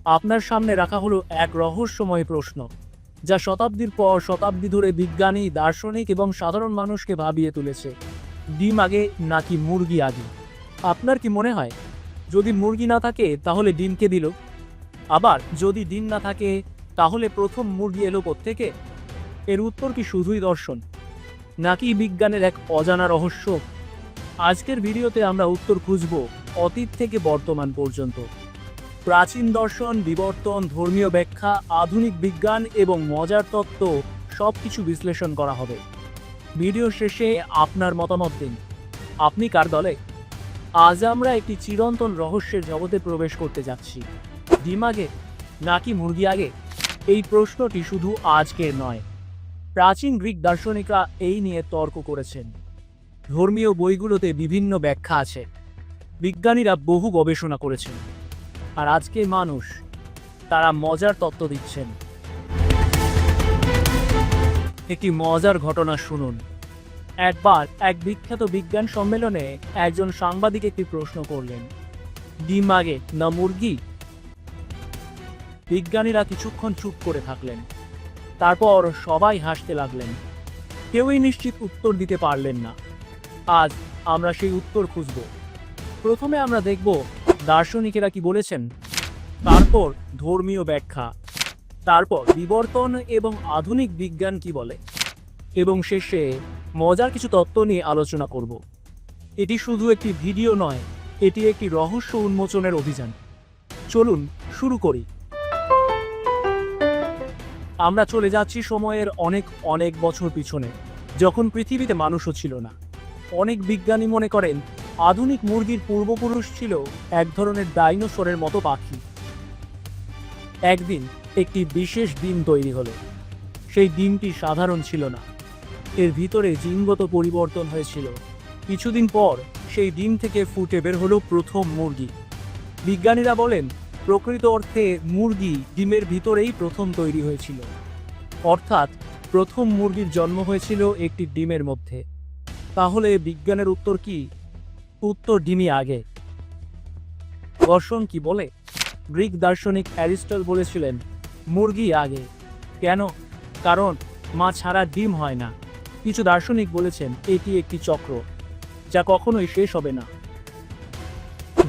আপনার সামনে রাখা হলো এক রহস্যময় প্রশ্ন, যা শতাব্দীর পর শতাব্দী ধরে বিজ্ঞানী, দার্শনিক এবং সাধারণ মানুষকে ভাবিয়ে তুলেছে। ডিম আগে নাকি মুরগি আগে? আপনার কি মনে হয়, যদি মুরগি না থাকে তাহলে ডিম কে দিল? আবার যদি ডিম না থাকে তাহলে প্রথম মুরগি এলো কোত্থেকে? এর উত্তর কি শুধুই দর্শন, নাকি বিজ্ঞানের এক অজানা রহস্য? আজকের ভিডিওতে আমরা উত্তর খুঁজব অতীত থেকে বর্তমান পর্যন্ত। প্রাচীন দর্শন, বিবর্তন, ধর্মীয় ব্যাখ্যা, আধুনিক বিজ্ঞান এবং মজার তত্ত্ব সবকিছু বিশ্লেষণ করা হবে। ভিডিও শেষে আপনার মতামত দিন, আপনি কার দলে? আজ আমরা একটি চিরন্তন রহস্যের জগতে প্রবেশ করতে যাচ্ছি। ডিম আগে নাকি মুরগি আগে? এই প্রশ্নটি শুধু আজকের নয়, প্রাচীন গ্রিক দার্শনিকরা এই নিয়ে তর্ক করেছেন। ধর্মীয় বইগুলোতে বিভিন্ন ব্যাখ্যা আছে, বিজ্ঞানীরা বহু গবেষণা করেছেন, আর আজকে মানুষ তারা মজার তত্ত্ব দিচ্ছেন। একটি মজার ঘটনা শুনুন। একবার এক বিখ্যাত বিজ্ঞান সম্মেলনে একজন সাংবাদিক একটি প্রশ্ন করলেন, ডিম আগে না মুরগি? বিজ্ঞানীরা কিছুক্ষণ চুপ করে থাকলেন, তারপর সবাই হাসতে লাগলেন। কেউই নিশ্চিত উত্তর দিতে পারলেন না। আজ আমরা সেই উত্তর খুঁজব। প্রথমে আমরা দেখব দার্শনিকেরা কি বলেছেন, তারপর ধর্মীয় ব্যাখ্যা, তারপর বিবর্তন এবং আধুনিক বিজ্ঞান কি বলে, এবং শেষে মজার কিছু তত্ত্ব নিয়ে আলোচনা করব। এটি শুধু একটি ভিডিও নয়, এটি একটি রহস্য উন্মোচনের অভিযান। চলুন শুরু করি। আমরা চলে যাচ্ছি সময়ের অনেক অনেক বছর পিছনে, যখন পৃথিবীতে মানুষও ছিল না। অনেক বিজ্ঞানী মনে করেন আধুনিক মুরগির পূর্বপুরুষ ছিল এক ধরনের ডাইনোসরের মতো পাখি। একদিন একটি বিশেষ ডিম তৈরি হলো। সেই ডিমটি সাধারণ ছিল না, এর ভিতরে জিনগত পরিবর্তন হয়েছিল। কিছুদিন পর সেই ডিম থেকে ফুটে বের হলো প্রথম মুরগি। বিজ্ঞানীরা বলেন, প্রকৃত অর্থে মুরগি ডিমের ভিতরেই প্রথম তৈরি হয়েছিল, অর্থাৎ প্রথম মুরগির জন্ম হয়েছিল একটি ডিমের মধ্যে। তাহলে বিজ্ঞানের উত্তর কি? উত্তর ডিমই আগে। দর্শন কি বলে? গ্রিক দার্শনিক অ্যারিস্টটল বলেছিলেন মুরগি আগে। কেন? কারণ মা ছাড়া ডিম হয় না। কিছু দার্শনিক বলেছেন এটি একটি চক্র, যা কখনোই শেষ হবে না।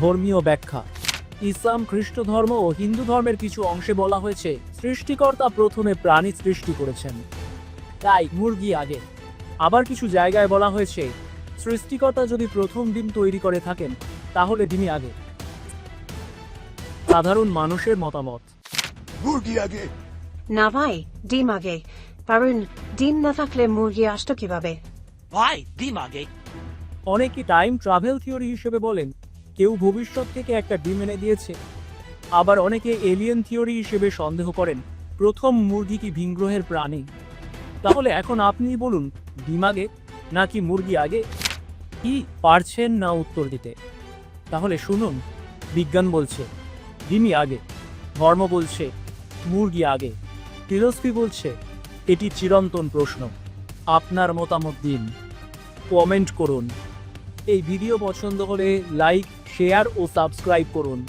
ধর্মীয় ব্যাখ্যা। ইসলাম, খ্রিস্ট ধর্ম ও হিন্দু ধর্মের কিছু অংশে বলা হয়েছে সৃষ্টিকর্তা প্রথমে প্রাণী সৃষ্টি করেছেন, তাই মুরগি আগে। আবার কিছু জায়গায় বলা হয়েছে সৃষ্টিকর্তা যদি প্রথম ডিম তৈরি করে থাকেন তাহলে ডিমই আগে। সাধারণ মানুষের মতামত, মুরগি আগে। না ভাই, ডিম আগে। কারণ ডিম না থাকলে মুরগি আসতো কিভাবে? ভাই, ডিম আগে। অনেকে টাইম ট্রাভেল থিওরি হিসেবে বলেন কেউ ভবিষ্যৎ থেকে একটা ডিম এনে দিয়েছে। আবার অনেকে এলিয়েন থিওরি হিসেবে সন্দেহ করেন প্রথম মুরগি কি ভিনগ্রহের প্রাণী। তাহলে এখন আপনি বলুন, ডিম আগে নাকি মুরগি আগে? কি পারছেন না উত্তর দিতে? তাহলে শুনুন, বিজ্ঞান বলছে ডিমই আগে, ধর্ম বলছে মুরগি আগে, ফিলসফি বলছে এটি চিরন্তন প্রশ্ন। আপনার মতামত দিন, কমেন্ট করুন। এই ভিডিও পছন্দ হলে লাইক, শেয়ার ও সাবস্ক্রাইব করুন।